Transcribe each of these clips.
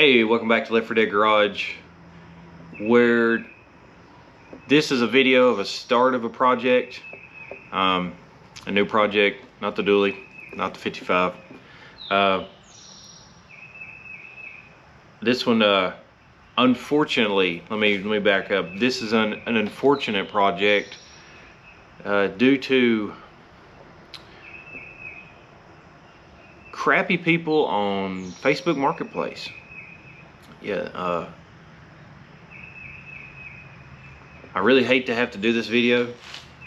Hey, welcome back to Left 4 Dead Garage, where this is a video of a start of a project, a new project, not the dually, not the 55. This one, unfortunately, let me back up. This is an unfortunate project due to crappy people on Facebook Marketplace. Yeah, I really hate to have to do this video.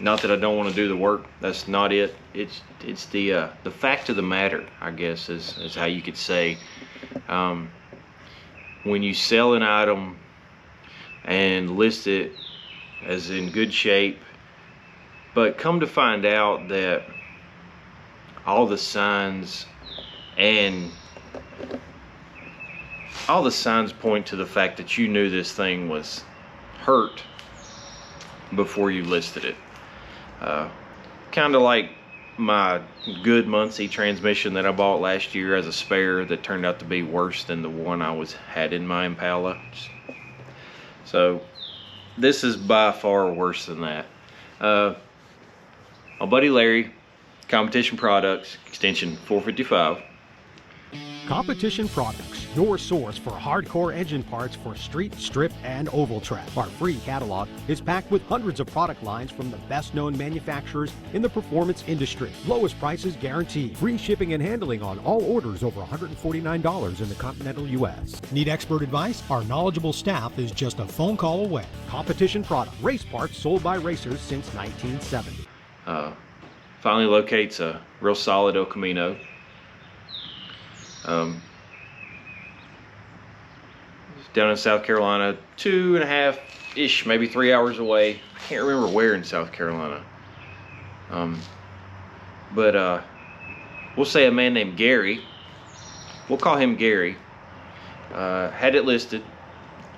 Not that I don't want to do the work. That's not it. It's the fact of the matter, I guess, is how you could say. When you sell an item and list it as in good shape, but come to find out that all the signs point to the fact that you knew this thing was hurt before you listed it. Kind of like my good Muncie transmission that I bought last year as a spare that turned out to be worse than the one I had in my Impala. So this is by far worse than that. My buddy Larry, Competition Products, extension 455. Competition Products, your source for hardcore engine parts for street, strip, and oval track. Our free catalog is packed with hundreds of product lines from the best-known manufacturers in the performance industry. Lowest prices guaranteed. Free shipping and handling on all orders over $149 in the continental U.S. Need expert advice? Our knowledgeable staff is just a phone call away. Competition Products, race parts sold by racers since 1970. Finally locates a real solid El Camino. Down in South Carolina, 2.5-ish, maybe 3 hours away. I can't remember where in South Carolina. But we'll say a man named Gary. We'll call him Gary. Had it listed.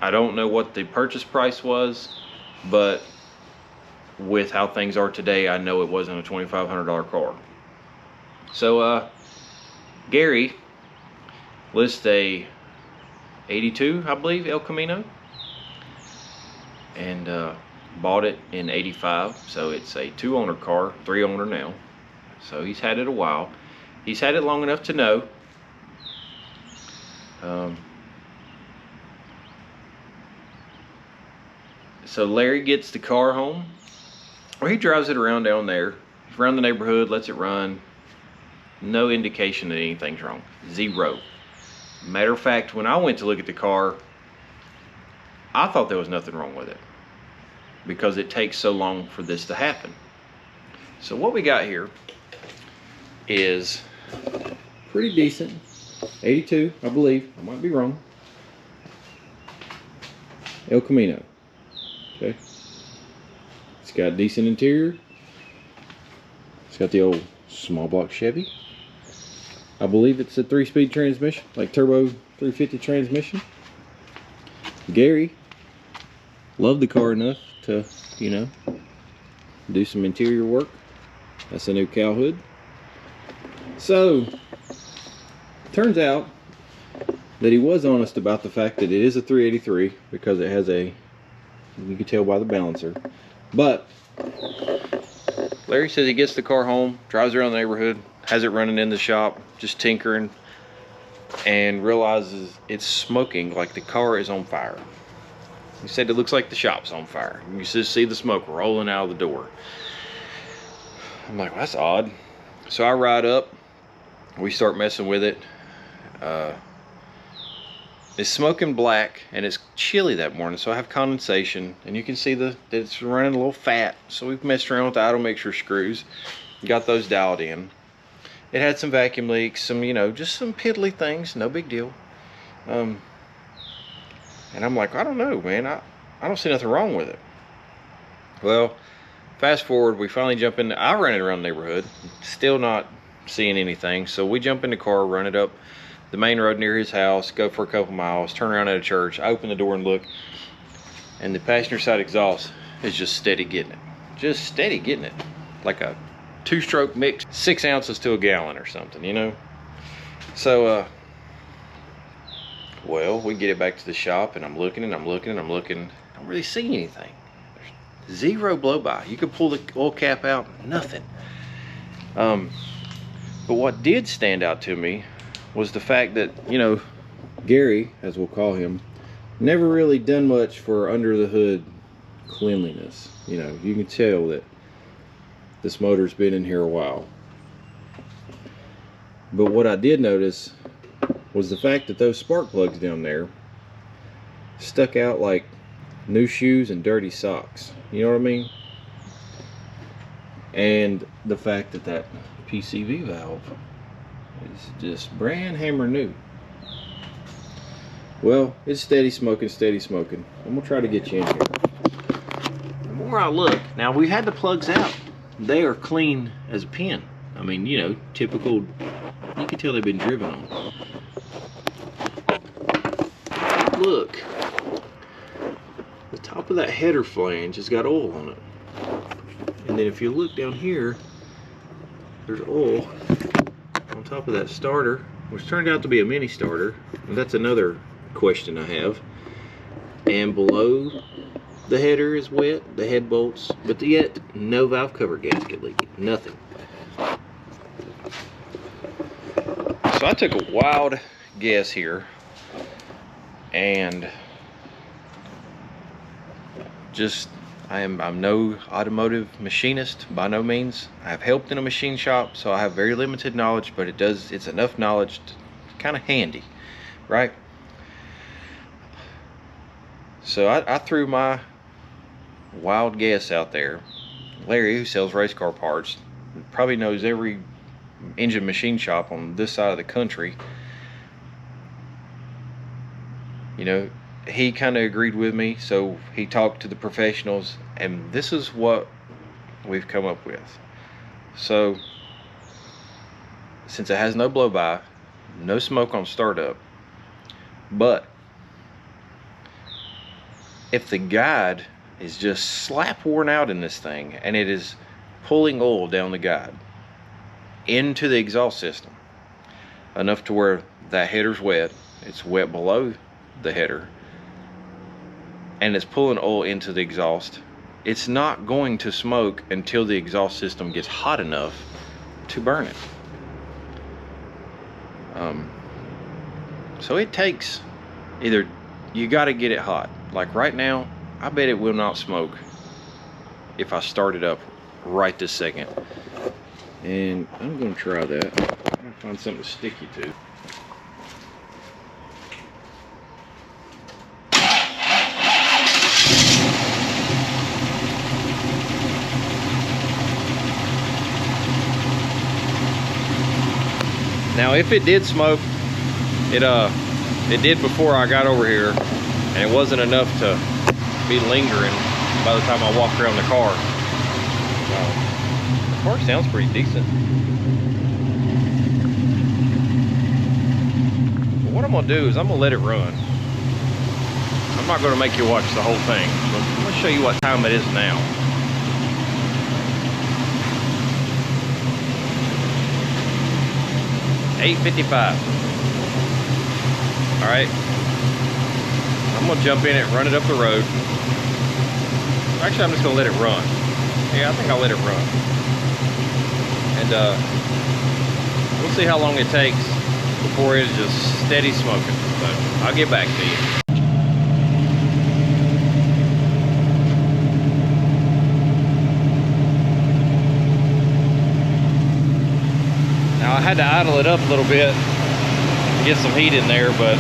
I don't know what the purchase price was, but with how things are today, I know it wasn't a $2,500 car. So Gary lists a 82, I believe, El Camino, and bought it in 85. So it's a 2-owner car, 3-owner now. So he's had it a while. He's had it long enough to know. So Larry gets the car home, or he drives it around down there, around the neighborhood, lets it run. No indication that anything's wrong. Zero. Matter of fact, when I went to look at the car, I thought there was nothing wrong with it because it takes so long for this to happen. So what we got here is pretty decent. 82, I believe. I might be wrong. El Camino. Okay. It's got decent interior. It's got the old small block Chevy. I believe it's a 3-speed transmission, like turbo 350 transmission. Gary loved the car enough to, you know, do some interior work. That's a new cowl hood. So, turns out that he was honest about the fact that it is a 383 because it has a, you can tell by the balancer. But Larry says he gets the car home, drives around the neighborhood, has it running in the shop, just tinkering, and realizes it's smoking like the car is on fire. He said it looks like the shop's on fire. You just see the smoke rolling out of the door. I'm like, well, that's odd. So I ride up, we start messing with it. It's smoking black and it's chilly that morning, so I have condensation, and you can see that it's running a little fat. So we've messed around with the idle mixture screws, got those dialed in. It had some vacuum leaks, some, you know, just some piddly things, no big deal. And I'm like, I don't know, man, I don't see nothing wrong with it. Well, fast forward, we finally jump in. I ran it around the neighborhood, still not seeing anything. So we jump in the car, run it up the main road near his house, go for a couple miles, turn around at a church, I open the door and look, and the passenger side exhaust is just steady getting it. Just steady getting it. Like a 2-stroke mix, 6 ounces to a gallon or something, you know. So Well, we get it back to the shop, and I'm looking and I'm looking and I'm looking. I don't really see anything. There's zero blow by. You could pull the oil cap out, nothing. But what did stand out to me was the fact that, you know, Gary, as we'll call him, never really done much for under the hood cleanliness. You know, you can tell that this motor's been in here a while. But what I did notice was the fact that those spark plugs down there stuck out like new shoes and dirty socks. You know what I mean? And the fact that that PCV valve is just brand hammer new. Well, it's steady smoking, steady smoking. I'm gonna try to get you in here. The more I look, now we had the plugs out. They are clean as a pin. I mean, you know, typical, you can tell they've been driven on. Look, the top of that header flange has got oil on it. And then if you look down here, there's oil on top of that starter, which turned out to be a mini starter. And that's another question I have. And below the header is wet, the head bolts, but yet no valve cover gasket leaking, nothing. So I took a wild guess here, and just I'm no automotive machinist by no means. I've helped in a machine shop, so I have very limited knowledge, but it's enough knowledge to kind of handy, right? So I threw my wild guess out there. Larry, who sells race car parts, probably knows every engine machine shop on this side of the country. You know, he kind of agreed with me, so he talked to the professionals, and this is what we've come up with. So since it has no blow by, no smoke on startup, but if the guide is just slap worn out in this thing and it is pulling oil down the guide into the exhaust system enough to where that header's wet, it's wet below the header, and it's pulling oil into the exhaust, it's not going to smoke until the exhaust system gets hot enough to burn it. So it takes, either you got to get it hot. Like right now, I bet it will not smoke if I start it up right this second. And I'm going to try that. I'm going to find something sticky to. Now, if it did smoke, it did before I got over here, and it wasn't enough to be lingering by the time I walked around the car. The car sounds pretty decent. But what I'm gonna do is I'm gonna let it run. I'm not gonna make you watch the whole thing, but I'm gonna show you what time it is now. $8:55. All right, I'm gonna jump in it, run it up the road. Actually, I'm just gonna let it run. Yeah, I think I'll let it run. And we'll see how long it takes before it's just steady smoking. But I'll get back to you. Now I had to idle it up a little bit, get some heat in there, but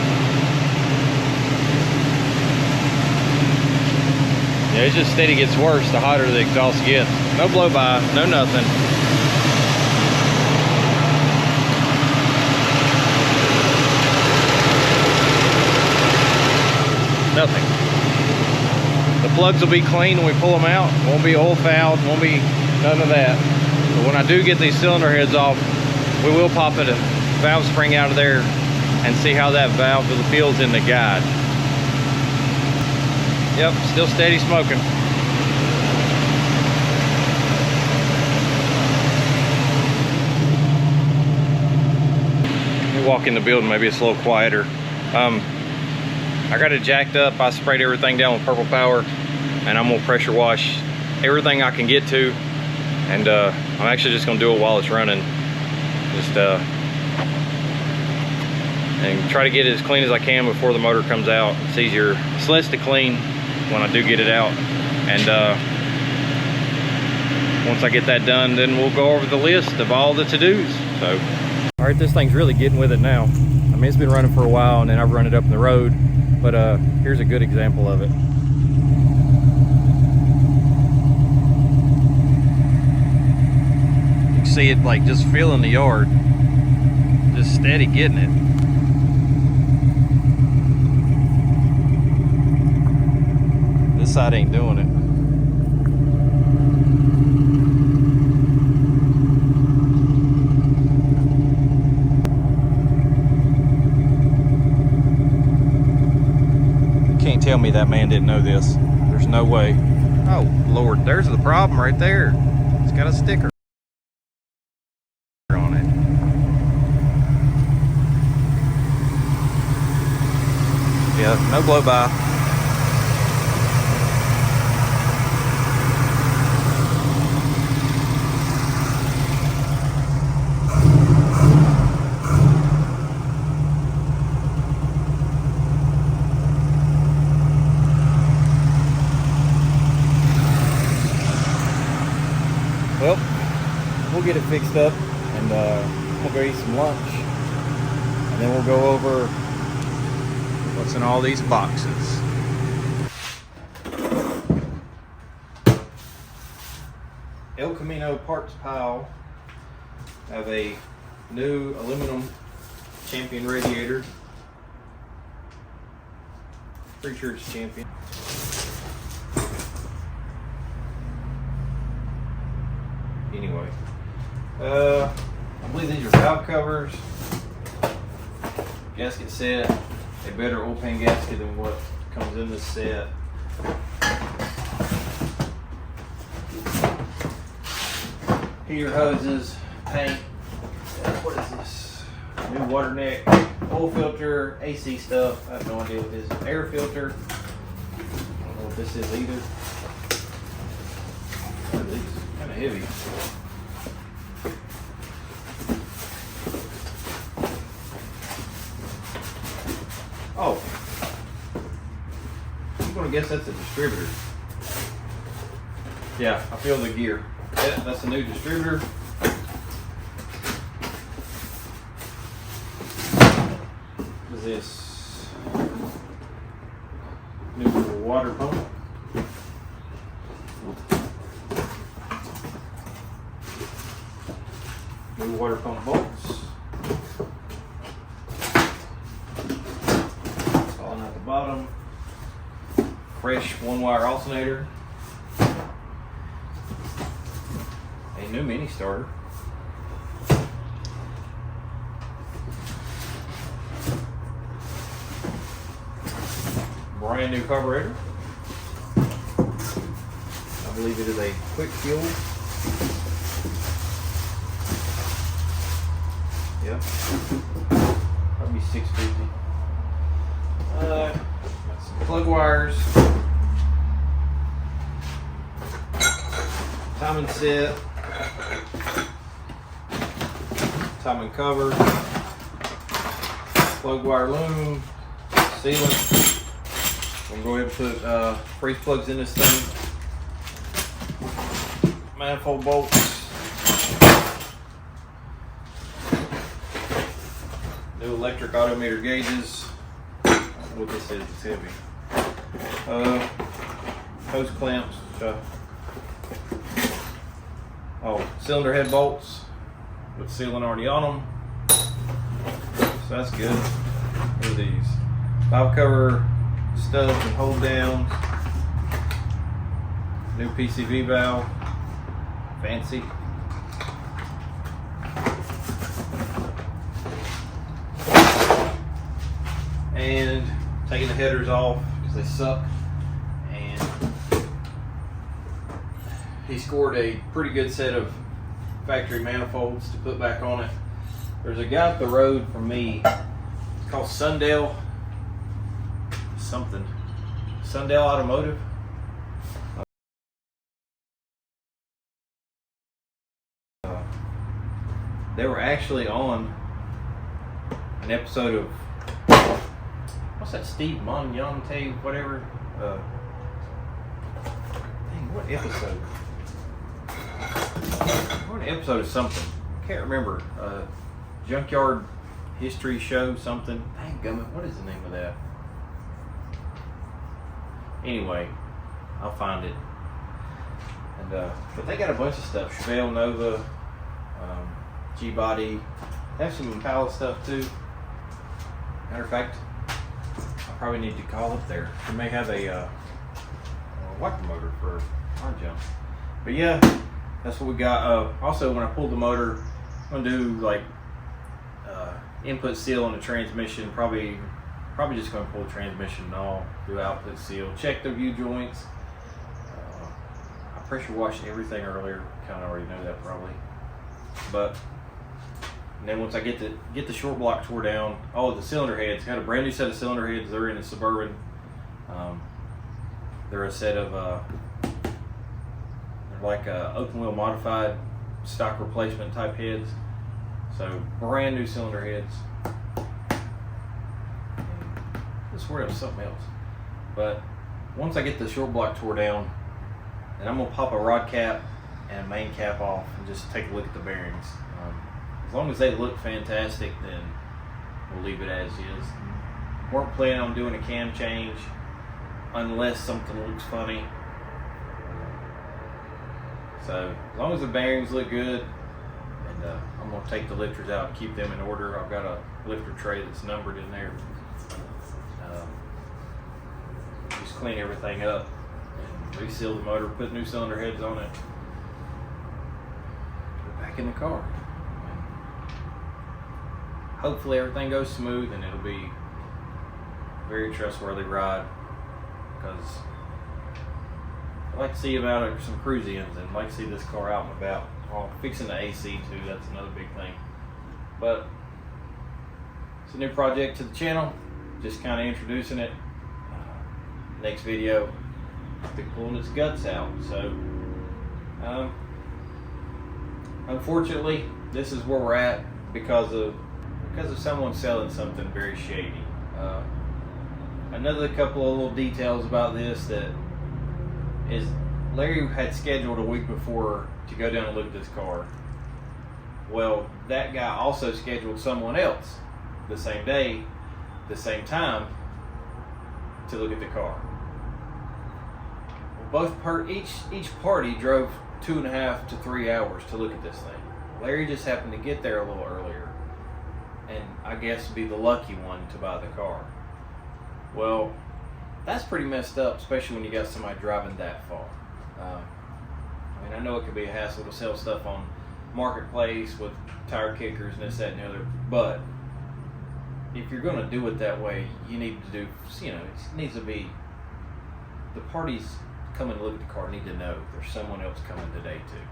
yeah, it just steady gets worse the hotter the exhaust gets. No blow by, no nothing. Nothing. The plugs will be clean when we pull them out. Won't be oil fouled, won't be none of that. But when I do get these cylinder heads off, we will pop a valve spring out of there and see how that valve feels in the guide. Yep, still steady smoking. Let me walk in the building, maybe it's a little quieter. I got it jacked up. I sprayed everything down with purple power, and I'm gonna pressure wash everything I can get to. And I'm actually just gonna do it while it's running. Just and try to get it as clean as I can before the motor comes out. It's easier, it's less to clean when I do get it out. And once I get that done, then we'll go over the list of all the to-dos. So, all right, this thing's really getting with it now. I mean, it's been running for a while, and then I've run it up the road, but here's a good example of it. You can see it like just filling the yard, just steady getting it. This side ain't doing it. Tell me that man didn't know this. There's no way. Oh Lord, there's the problem right there. It's got a sticker on it. Yeah, no blow by. Well, we'll get it fixed up, and we'll go eat some lunch, and then we'll go over what's in all these boxes. El Camino parts pile. I have a new aluminum Champion radiator. Pretty sure it's Champion. Anyway, I believe these are valve covers, gasket set, a better oil pan gasket than what comes in this set. Heater hoses, paint, what is this? New water neck, oil filter, AC stuff. I have no idea what this is. Air filter. I don't know what this is either. What are these? Kind of heavy. Oh, I'm gonna guess that's a distributor. Yeah, I feel the gear. Yeah, that's a new distributor. What is this? New water pump. New water pump bolts. Falling out the bottom. Fresh one-wire alternator. A new mini starter. Brand new carburetor. I believe it is a quick fuel. Yep. Probably 650. Got some plug wires. Timing set. Timing cover. Plug wire loom. Sealant. I'm going to go ahead and put freeze plugs in this thing. Manifold bolts. New electric autometer gauges. I don't know what this is, it's heavy. Hose clamps. Cylinder head bolts with sealant already on them. So that's good. What are these? Valve cover studs and hold downs. New PCV valve. Fancy. And taking the headers off because they suck. And he scored a pretty good set of factory manifolds to put back on it. There's a guy up the road from me. It's called Sundale something. Sundell Automotive. They were actually on an episode of, what's that, Steve Monmonte, whatever. Dang, what episode? What episode of something? I can't remember. Junkyard History Show, something. Dang gummit, what is the name of that? Anyway, I'll find it. And but they got a bunch of stuff. Chevelle Nova, G-Body. They have some Impala stuff too. Matter of fact, I probably need to call up there. They may have a wiper motor for our jump. But yeah, that's what we got. Also, when I pulled the motor, I'm gonna do like input seal on the transmission. Probably just gonna pull the transmission and all, do output seal, check the view joints. I pressure washed everything earlier. Kind of already know that probably. But and then once I get the short block tore down, all of the cylinder heads, got a brand new set of cylinder heads. They're in a Suburban. They're a set of they're like open wheel modified stock replacement type heads. So brand new cylinder heads. I swear it was something else. But once I get the short block tore down, then I'm gonna pop a rod cap and a main cap off and just take a look at the bearings. As long as they look fantastic, then we'll leave it as is. Weren't planning on doing a cam change unless something looks funny. So as long as the bearings look good, and I'm gonna take the lifters out and keep them in order. I've got a lifter tray that's numbered in there. Just clean everything up and reseal the motor, put new cylinder heads on it, put it back in the car. Hopefully everything goes smooth and it'll be a very trustworthy ride, because I like to see about it, some cruise ins, and like to see this car out and about. Oh, fixing the AC too, that's another big thing. But it's a new project to the channel, just kind of introducing it. Next video, I'll be pulling its guts out. So unfortunately, this is where we're at because of someone selling something very shady. Another couple of little details about this that is, Larry had scheduled a week before to go down and look at this car. Well, that guy also scheduled someone else the same day, the same time, to look at the car. Each party drove 2.5 to 3 hours to look at this thing. Larry just happened to get there a little earlier, and I guess be the lucky one to buy the car. Well, that's pretty messed up, especially when you got somebody driving that far. I mean, I know it could be a hassle to sell stuff on Marketplace with tire kickers and this, that, and the other, but if you're going to do it that way, you need to do, it needs to be, the parties coming to look at the car need to know there's someone else coming today too.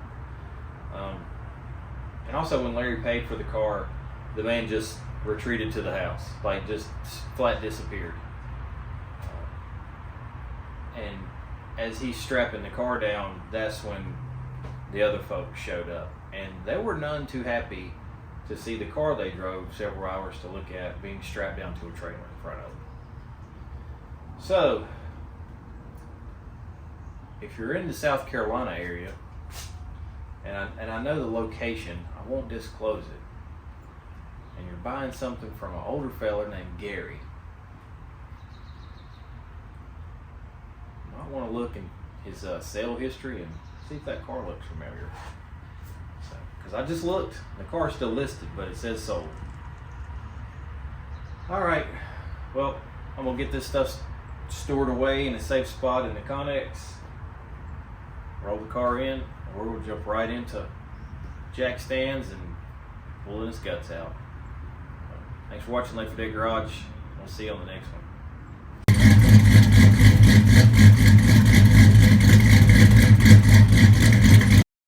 And also, when Larry paid for the car, the man just retreated to the house, like just flat disappeared. And as he's strapping the car down, that's when the other folks showed up, and they were none too happy to see the car they drove several hours to look at being strapped down to a trailer in front of them. So, if you're in the South Carolina area, and I know the location, I won't disclose it, and you're buying something from an older fella named Gary, you might want to look in his sale history and see if that car looks familiar. Because I just looked, the car's still listed, but it says sold. Alright, well, I'm going to get this stuff stored away in a safe spot in the Connex, roll the car in, or we'll jump right into jack stands and pulling his guts out. Thanks for watching Late for Dead Garage. We'll see you on the next one.